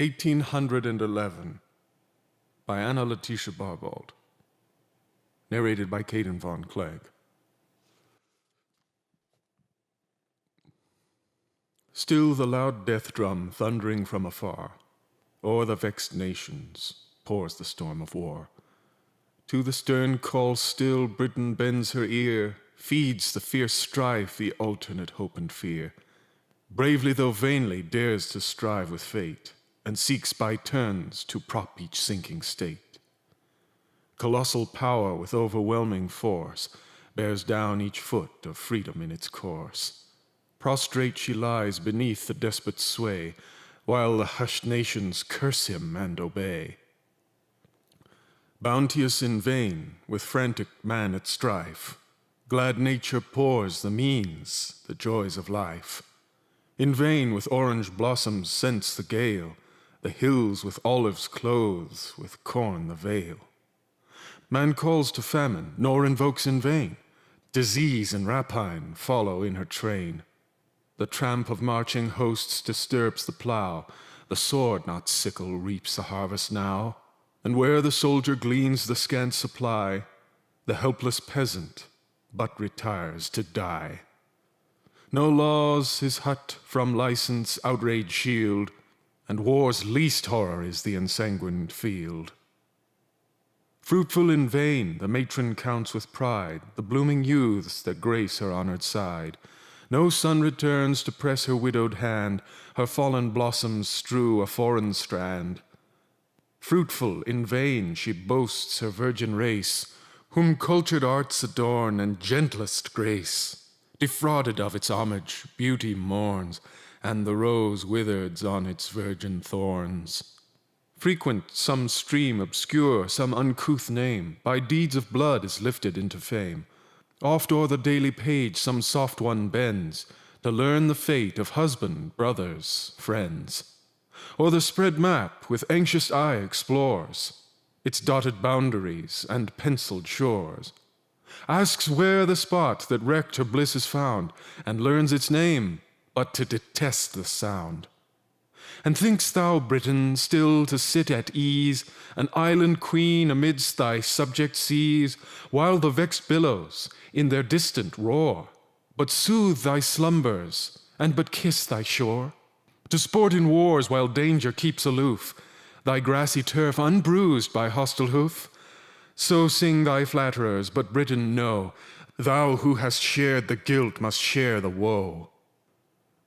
1811 by Anna Letitia Barbauld. Narrated by Caden, Vaughn, Clegg. Still the loud death drum thundering from afar, o'er the vexed nations pours the storm of war. To the stern call still Britain bends her ear, feeds the fierce strife, the alternate hope and fear. Bravely though vainly dares to strive with fate, and seeks by turns to prop each sinking state. Colossal power with overwhelming force bears down each foot of freedom in its course. Prostrate she lies beneath the despot's sway, while the hushed nations curse him and obey. Bounteous in vain, with frantic man at strife, glad nature pours the means, the joys of life. In vain with orange blossoms scents the gale, the hills with olives clothes, with corn the vale. Man calls to famine, nor invokes in vain. Disease and rapine follow in her train. The tramp of marching hosts disturbs the plough. The sword, not sickle, reaps the harvest now. And where the soldier gleans the scant supply, the helpless peasant but retires to die. No laws his hut from license outrage shield, and war's least horror is the ensanguined field. Fruitful in vain the matron counts with pride the blooming youths that grace her honored side. No son returns to press her widowed hand, her fallen blossoms strew a foreign strand. Fruitful in vain she boasts her virgin race, whom cultured arts adorn and gentlest grace. Defrauded of its homage, beauty mourns, and the rose withers on its virgin thorns. Frequent some stream obscure, some uncouth name, by deeds of blood is lifted into fame. Oft o'er the daily page some soft one bends, to learn the fate of husband, brothers, friends. Or the spread map with anxious eye explores its dotted boundaries and penciled shores. Asks where the spot that wrecked her bliss is found, and learns its name, but to detest the sound. And think'st thou, Britain, still to sit at ease, an island queen amidst thy subject seas, while the vexed billows in their distant roar but soothe thy slumbers and but kiss thy shore? To sport in wars while danger keeps aloof, thy grassy turf unbruised by hostile hoof? So sing thy flatterers, but Britain, know, thou who hast shared the guilt must share the woe.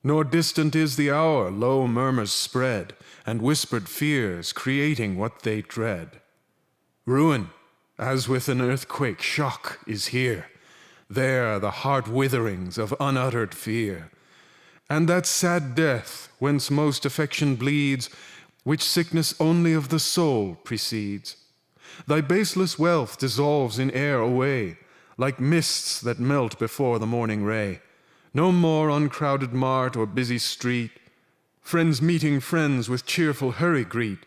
Nor distant is the hour, low murmurs spread, and whispered fears creating what they dread. Ruin, as with an earthquake, shock is here. There the heart witherings of unuttered fear. And that sad death, whence most affection bleeds, which sickness only of the soul precedes. Thy baseless wealth dissolves in air away, like mists that melt before the morning ray. No more on crowded mart or busy street, friends meeting friends with cheerful hurry greet.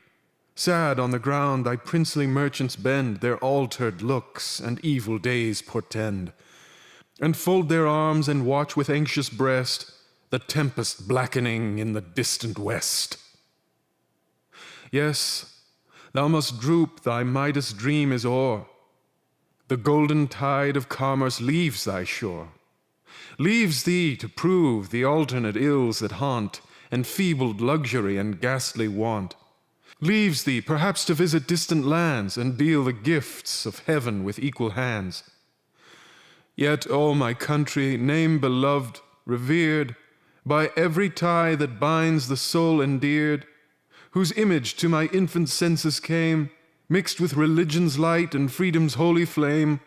Sad on the ground thy princely merchants bend their altered looks and evil days portend, and fold their arms and watch with anxious breast the tempest blackening in the distant west. Yes, thou must droop, thy Midas dream is o'er. The golden tide of commerce leaves thy shore. Leaves thee to prove the alternate ills that haunt enfeebled luxury and ghastly want. Leaves thee perhaps to visit distant lands and deal the gifts of heaven with equal hands. Yet, O my country, name beloved, revered, by every tie that binds the soul endeared, whose image to my infant senses came, mixed with religion's light and freedom's holy flame,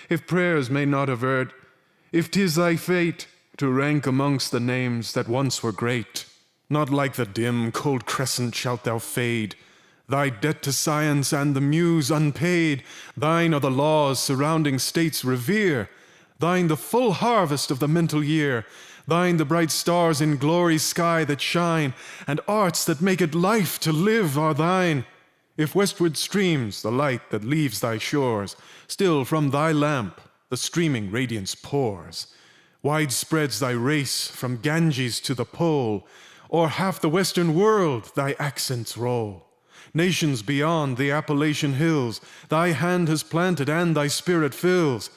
if prayers may not avert, if 'tis thy fate to rank amongst the names that once were great, not like the dim, cold crescent shalt thou fade, thy debt to science and the muse unpaid. Thine are the laws surrounding states revere, thine the full harvest of the mental year, thine the bright stars in glory's sky that shine, and arts that make it life to live are thine. If westward streams the light that leaves thy shores, still from thy lamp the streaming radiance pours. Wide spreads thy race from Ganges to the pole, o'er half the western world thy accents roll. Nations beyond the Appalachian hills thy hand has planted and thy spirit fills.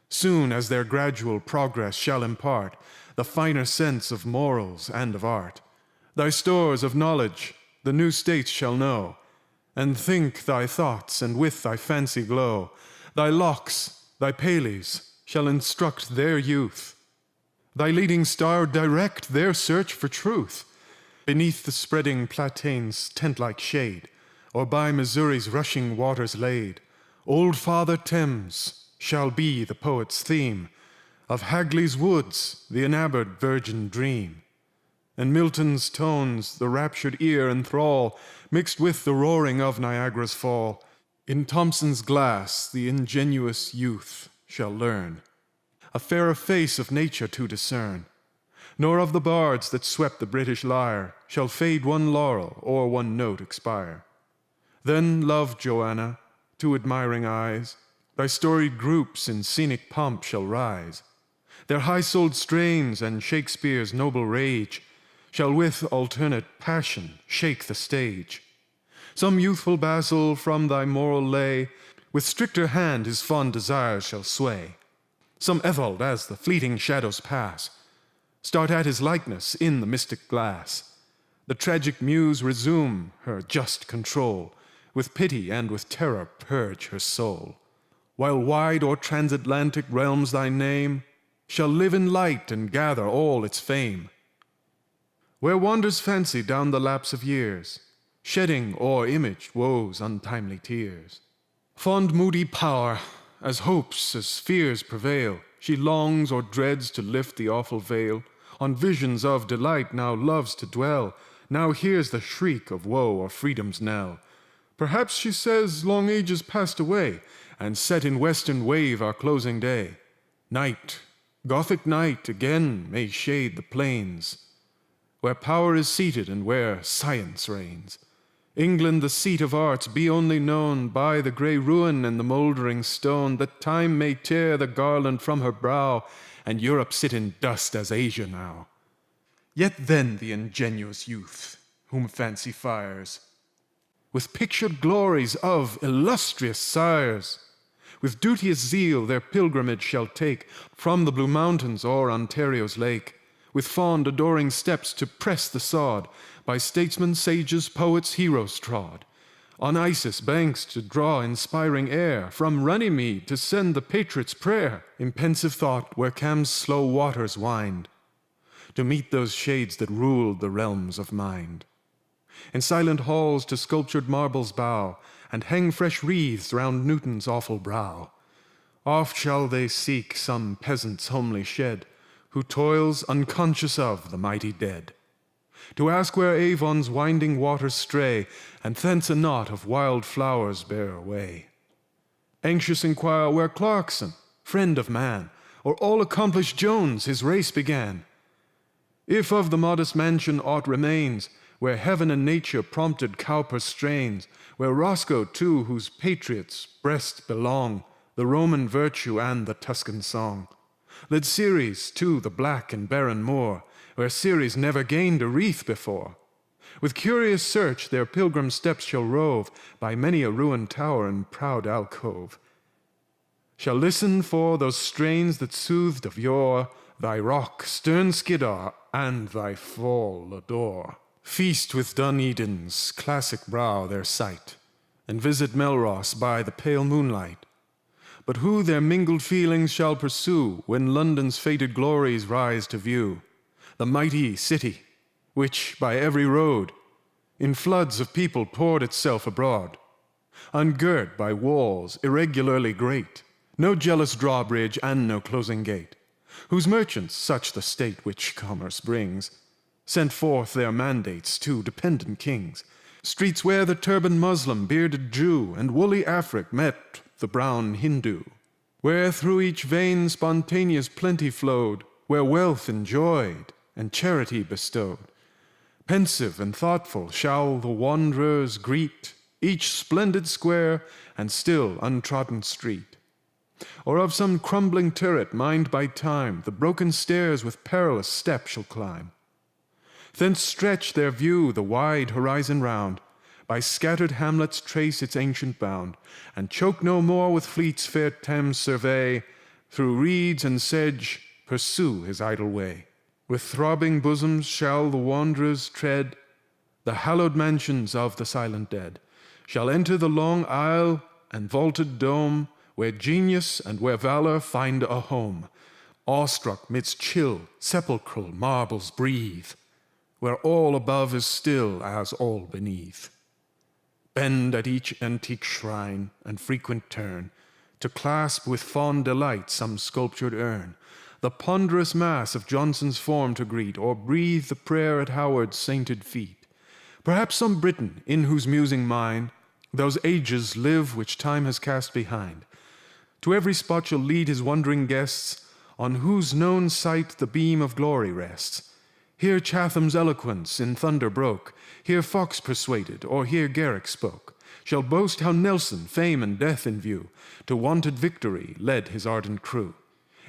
Soon as their gradual progress shall impart the finer sense of morals and of art, thy stores of knowledge the new states shall know, and think thy thoughts and with thy fancy glow. Thy locks, thy paleys, shall instruct their youth. Thy leading star direct their search for truth. Beneath the spreading Platane's tent-like shade, or by Missouri's rushing waters laid, old Father Thames shall be the poet's theme, of Hagley's woods the enamoured virgin dream, and Milton's tones the raptured ear enthrall, mixed with the roaring of Niagara's fall. In Thomson's glass the ingenuous youth shall learn a fairer face of nature to discern, nor of the bards that swept the British lyre shall fade one laurel or one note expire. Then, love Joanna, to admiring eyes, thy storied groups in scenic pomp shall rise. Their high-souled strains and Shakespeare's noble rage shall with alternate passion shake the stage. Some youthful basil from thy moral lay with stricter hand his fond desires shall sway. Some Ethald, as the fleeting shadows pass, start at his likeness in the mystic glass. The tragic muse resume her just control, with pity and with terror purge her soul, while wide o'er transatlantic realms thy name shall live in light and gather all its fame. Where wanders fancy down the lapse of years, shedding o'er imaged woes untimely tears. Fond moody power, as hopes as fears prevail, she longs or dreads to lift the awful veil. On visions of delight now loves to dwell, now hears the shriek of woe or freedom's knell. Perhaps she says long ages passed away, and set in western wave our closing day. Night, Gothic night, again may shade the plains, where power is seated and where science reigns. England, the seat of arts, be only known by the grey ruin and the mouldering stone, that time may tear the garland from her brow, and Europe sit in dust as Asia now. Yet then the ingenuous youth, whom fancy fires, with pictured glories of illustrious sires, with duteous zeal their pilgrimage shall take from the Blue Mountains or Ontario's lake, with fond adoring steps to press the sod, by statesmen, sages, poets, heroes trod, on Isis banks to draw inspiring air, from Runnymede to send the patriot's prayer, in pensive thought where Cam's slow waters wind, to meet those shades that ruled the realms of mind. In silent halls to sculptured marbles bow, and hang fresh wreaths round Newton's awful brow. Oft shall they seek some peasant's homely shed, who toils unconscious of the mighty dead, to ask where Avon's winding waters stray, and thence a knot of wild flowers bear away. Anxious inquire where Clarkson, friend of man, or all-accomplished Jones his race began. If of the modest mansion aught remains, where heaven and nature prompted Cowper strains, where Roscoe too, whose patriot's breast belong the Roman virtue and the Tuscan song, led Ceres to the black and barren moor, where Ceres never gained a wreath before. With curious search their pilgrim steps shall rove by many a ruined tower and proud alcove, shall listen for those strains that soothed of yore thy rock, stern Skiddaw, and thy fall adore. Feast with Dunedin's classic brow their sight, and visit Melross by the pale moonlight. But who their mingled feelings shall pursue when London's faded glories rise to view? The mighty city, which by every road in floods of people poured itself abroad, ungirt by walls irregularly great, no jealous drawbridge and no closing gate, whose merchants, such the state which commerce brings, sent forth their mandates to dependent kings, streets where the turbaned Muslim, bearded Jew, and woolly Afric met the brown Hindu, where through each vein spontaneous plenty flowed, where wealth enjoyed and charity bestowed. Pensive and thoughtful shall the wanderers greet each splendid square and still untrodden street, or of some crumbling turret mined by time the broken stairs with perilous step shall climb. Thence stretch their view the wide horizon round, by scattered hamlets trace its ancient bound, and choke no more with fleets fair Thames survey, through reeds and sedge pursue his idle way. With throbbing bosoms shall the wanderers tread the hallowed mansions of the silent dead, shall enter the long aisle and vaulted dome, where genius and where valor find a home, awestruck midst chill sepulchral marbles breathe, where all above is still as all beneath. Bend at each antique shrine and frequent turn, to clasp with fond delight some sculptured urn, the ponderous mass of Johnson's form to greet, or breathe the prayer at Howard's sainted feet. Perhaps some Briton, in whose musing mind those ages live which time has cast behind, to every spot shall lead his wondering guests, on whose known sight the beam of glory rests. Here Chatham's eloquence in thunder broke, here Fox persuaded, or here Garrick spoke, shall boast how Nelson, fame and death in view, to wonted victory led his ardent crew.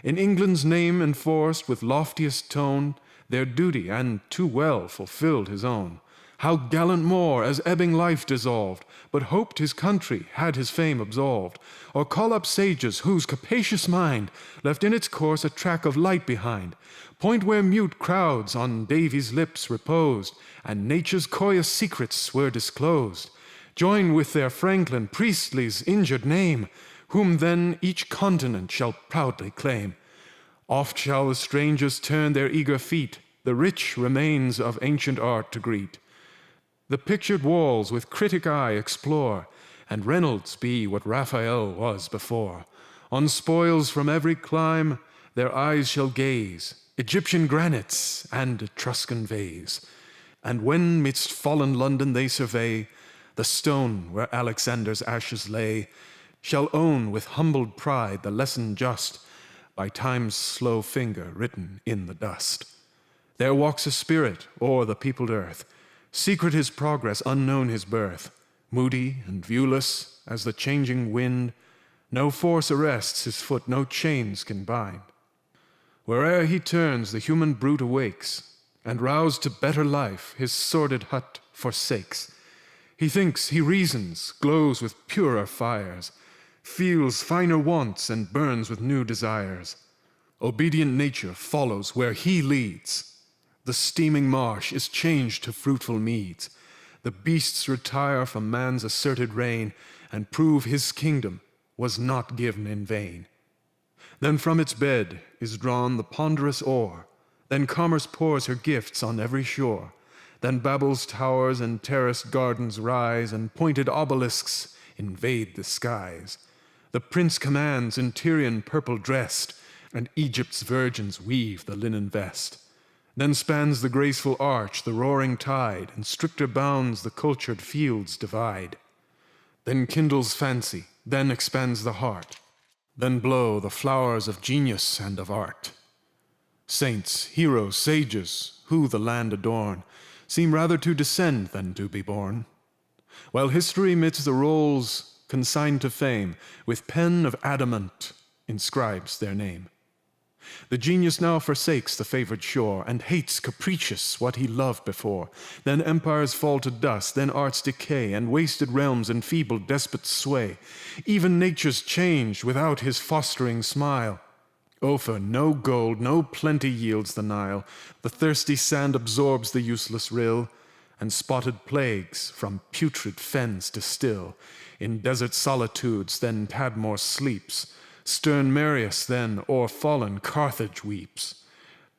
In England's name enforced with loftiest tone, their duty and too well fulfilled his own. How gallant Moore, as ebbing life dissolved, but hoped his country had his fame absolved, or call up sages whose capacious mind left in its course a track of light behind, point where mute crowds on Davy's lips reposed, and nature's coyest secrets were disclosed. Join with their Franklin Priestley's injured name, whom then each continent shall proudly claim. Oft shall the strangers turn their eager feet, the rich remains of ancient art to greet. The pictured walls with critic eye explore, and Reynolds be what Raphael was before. On spoils from every clime their eyes shall gaze, Egyptian granites and Etruscan vase. And when midst fallen London they survey the stone where Alexander's ashes lay, shall own with humbled pride the lesson just, by time's slow finger written in the dust. There walks a spirit o'er the peopled earth, secret his progress, unknown his birth, moody and viewless as the changing wind, no force arrests his foot, no chains can bind. Where'er he turns, the human brute awakes, and roused to better life, his sordid hut forsakes. He thinks, he reasons, glows with purer fires, feels finer wants, and burns with new desires. Obedient nature follows where he leads. The steaming marsh is changed to fruitful meads. The beasts retire from man's asserted reign, and prove his kingdom was not given in vain. Then from its bed is drawn the ponderous ore, then commerce pours her gifts on every shore. Then Babel's towers and terraced gardens rise, and pointed obelisks invade the skies. The prince commands in Tyrian purple dressed, and Egypt's virgins weave the linen vest. Then spans the graceful arch the roaring tide, and stricter bounds the cultured fields divide. Then kindles fancy, then expands the heart, then blow the flowers of genius and of art. Saints, heroes, sages, who the land adorn, seem rather to descend than to be born. While history midst the rolls consigned to fame, with pen of adamant inscribes their name. The genius now forsakes the favored shore, and hates capricious what he loved before. Then empires fall to dust, then arts decay, and wasted realms enfeebled despots sway. Even nature's changed without his fostering smile. Ophir, no gold, no plenty yields the Nile. The thirsty sand absorbs the useless rill, and spotted plagues from putrid fens distill. In desert solitudes then Tadmor sleeps. Stern Marius then o'er fallen Carthage weeps.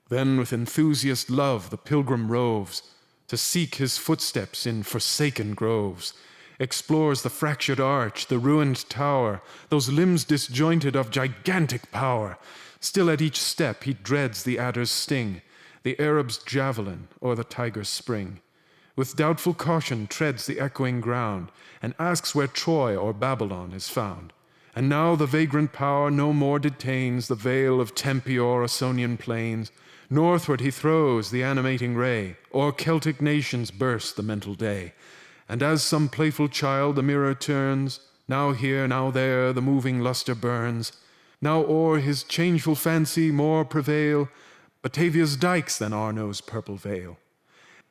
Then with enthusiast love the pilgrim roves, to seek his footsteps in forsaken groves. Explores the fractured arch, the ruined tower, those limbs disjointed of gigantic power. Still at each step he dreads the adder's sting, the Arab's javelin or the tiger's spring. With doubtful caution treads the echoing ground, and asks where Troy or Babylon is found. And now the vagrant power no more detains the vale of Tempe or Ausonian plains. Northward he throws the animating ray, o'er Celtic nations burst the mental day. And as some playful child the mirror turns, now here, now there the moving lustre burns. Now o'er his changeful fancy more prevail Batavia's dikes than Arno's purple veil.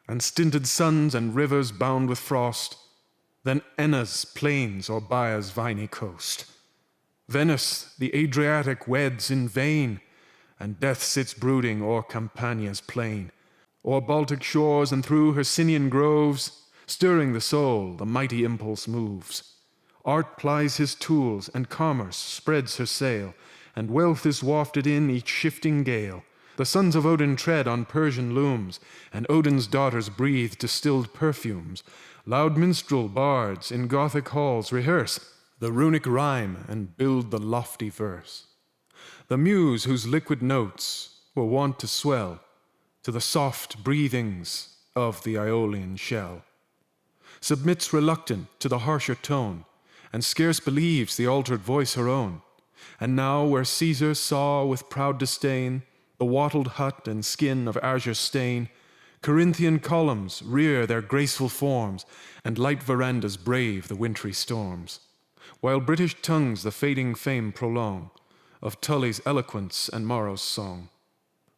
and stinted suns and rivers bound with frost, than Enna's plains or Baia's viny coast. Venice the Adriatic weds in vain, and death sits brooding o'er Campania's plain. O'er Baltic shores and through Hercynian groves, stirring the soul, the mighty impulse moves. Art plies his tools, and commerce spreads her sail, and wealth is wafted in each shifting gale. The sons of Odin tread on Persian looms, and Odin's daughters breathe distilled perfumes. Loud minstrel bards in Gothic halls rehearse the runic rhyme and build the lofty verse. The muse whose liquid notes were wont to swell to the soft breathings of the Aeolian shell, submits reluctant to the harsher tone, and scarce believes the altered voice her own. And now where Caesar saw with proud disdain the wattled hut and skin of azure stain, Corinthian columns rear their graceful forms, and light verandas brave the wintry storms, while British tongues the fading fame prolong of Tully's eloquence and Morrow's song.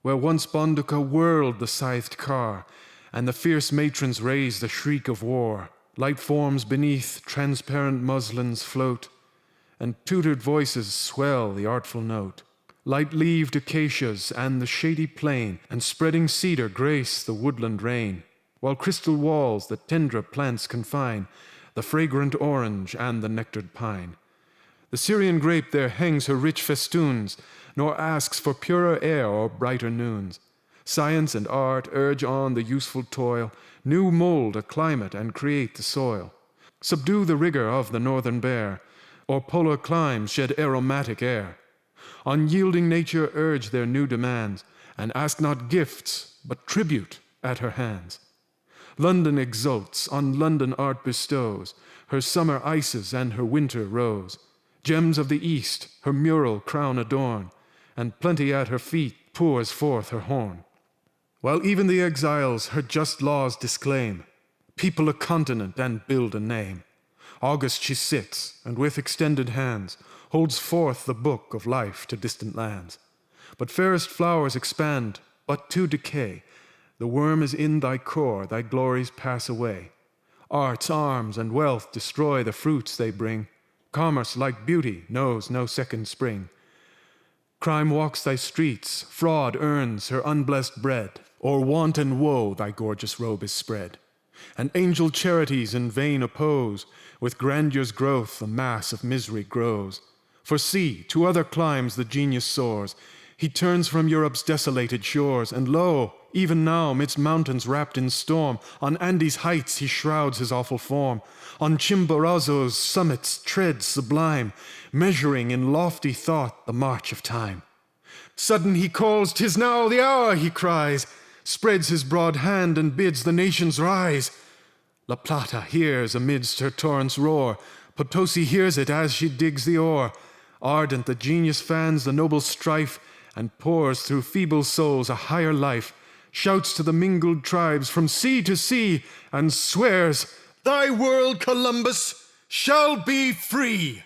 Where once Bonduca whirled the scythed car, and the fierce matrons raised the shriek of war, light forms beneath transparent muslins float, and tutored voices swell the artful note. Light-leaved acacias and the shady plain, and spreading cedar grace the woodland rain, while crystal walls the tender plants confine, the fragrant orange and the nectared pine. The Syrian grape there hangs her rich festoons, nor asks for purer air or brighter noons. Science and art urge on the useful toil, new mold a climate and create the soil. Subdue the rigor of the northern bear, or polar climes shed aromatic air. Unyielding nature urge their new demands, and ask not gifts, but tribute at her hands. London exults, on London art bestows her summer ices and her winter rose. Gems of the east her mural crown adorn, and plenty at her feet pours forth her horn. While even the exiles her just laws disclaim, people a continent and build a name. August she sits, and with extended hands holds forth the book of life to distant lands. But fairest flowers expand but to decay. The worm is in thy core, thy glories pass away. Art's arms and wealth destroy the fruits they bring. Commerce, like beauty, knows no second spring. Crime walks thy streets, fraud earns her unblessed bread, o'er want and woe thy gorgeous robe is spread. And angel charities in vain oppose, with grandeur's growth the mass of misery grows. For see, to other climes the genius soars, he turns from Europe's desolated shores, and lo, even now, midst mountains wrapped in storm, on Andes' heights he shrouds his awful form, on Chimborazo's summits treads sublime, measuring in lofty thought the march of time. Sudden he calls, "'Tis now the hour," he cries, spreads his broad hand and bids the nations rise. La Plata hears amidst her torrent's roar, Potosi hears it as she digs the ore. Ardent the genius fans the noble strife, and pours through feeble souls a higher life, shouts to the mingled tribes from sea to sea, and swears, "Thy world, Columbus, shall be free."